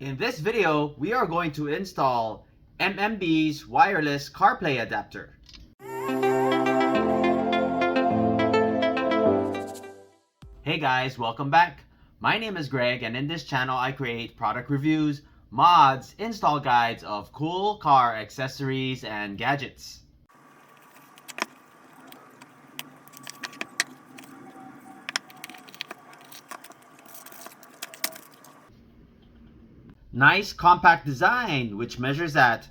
In this video, we are going to install MMB's Wireless Carplay Adapter. Hey guys, welcome back. My name is Greg, and in this channel I create product reviews, mods, install guides of cool car accessories and gadgets. Nice compact design, which measures at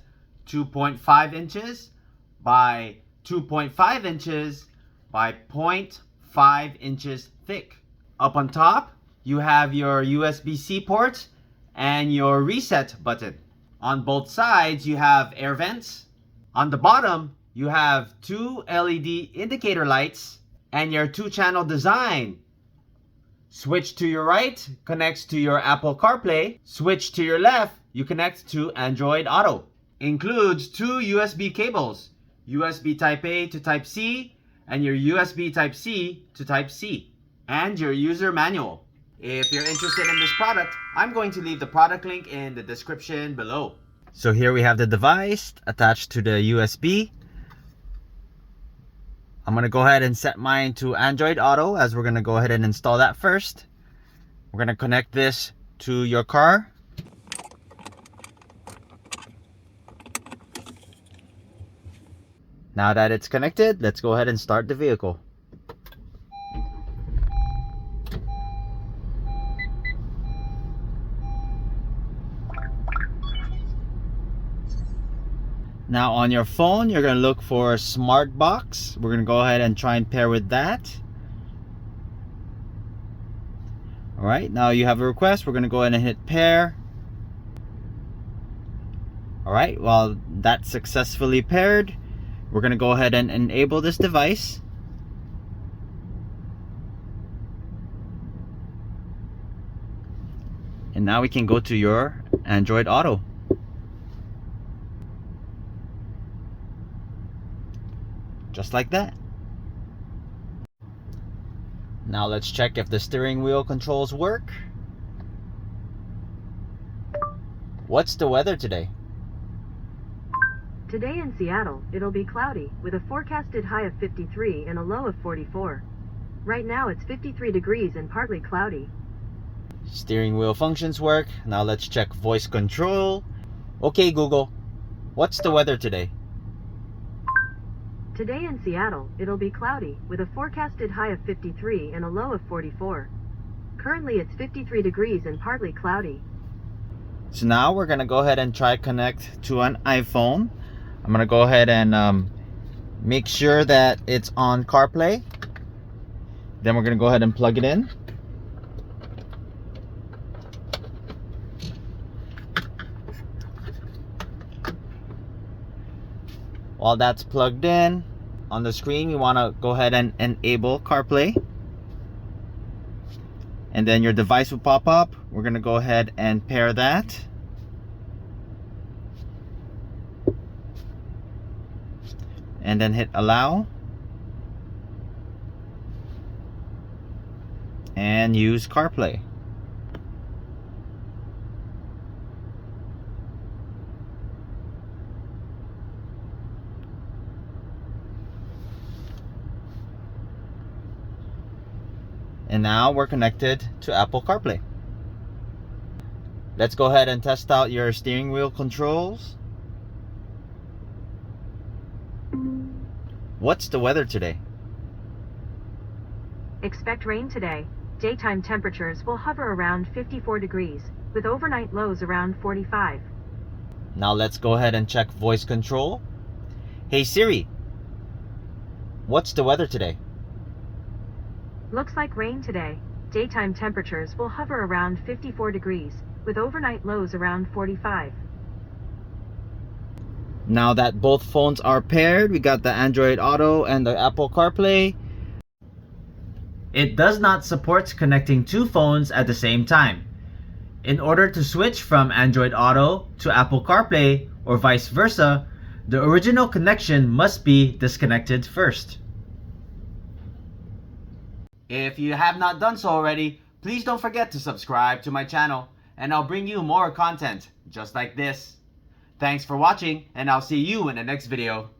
2.5 inches by 2.5 inches by 0.5 inches thick. Up on top, you have your USB-C port and your reset button. On both sides, you have air vents. On the bottom, you have two LED indicator lights and your two-channel design. Switch to your right connects to your Apple CarPlay. Switch to your left, you connect to Android Auto. Includes two USB cables, USB Type A to Type C, and your USB Type C to Type C, and your user manual. If you're interested in this product, I'm going to leave the product link in the description below. So here we have the device attached to the USB. I'm going to go ahead and set mine to Android Auto, as we're going to go ahead and install that first. We're going to connect this to your car. Now that it's connected, let's go ahead and start the vehicle. Now on your phone, you're going to look for Smart Box. We're going to go ahead and try and pair with that. Alright, now you have a request. We're going to go ahead and hit pair. Alright, well that's successfully paired. We're going to go ahead and enable this device. And now we can go to your Android Auto. Just like that. Now let's check if the steering wheel controls work. What's the weather today? Today in Seattle, it'll be cloudy, with a forecasted high of 53 and a low of 44. Right now it's 53 degrees and partly cloudy. Steering wheel functions work. Now let's check voice control. Okay Google, what's the weather today? Today in Seattle, it'll be cloudy, with a forecasted high of 53 and a low of 44. Currently it's 53 degrees and partly cloudy. So now we're going to go ahead and try connect to an iPhone. I'm going to go ahead and make sure that it's on CarPlay. Then we're going to go ahead and plug it in. While that's plugged in, on the screen you want to go ahead and enable CarPlay. And then your device will pop up. We're going to go ahead and pair that. And then hit allow. And use CarPlay. And now we're connected to Apple CarPlay. Let's go ahead and test out your steering wheel controls. What's the weather today? Expect rain today. Daytime temperatures will hover around 54 degrees, with overnight lows around 45. Now let's go ahead and check voice control. Hey Siri, what's the weather today? Looks like rain today. Daytime temperatures will hover around 54 degrees, with overnight lows around 45. Now that both phones are paired, we got the Android Auto and the Apple CarPlay. It does not support connecting two phones at the same time. In order to switch from Android Auto to Apple CarPlay or vice versa, the original connection must be disconnected first. If you have not done so already, please don't forget to subscribe to my channel and I'll bring you more content just like this. Thanks for watching, and I'll see you in the next video.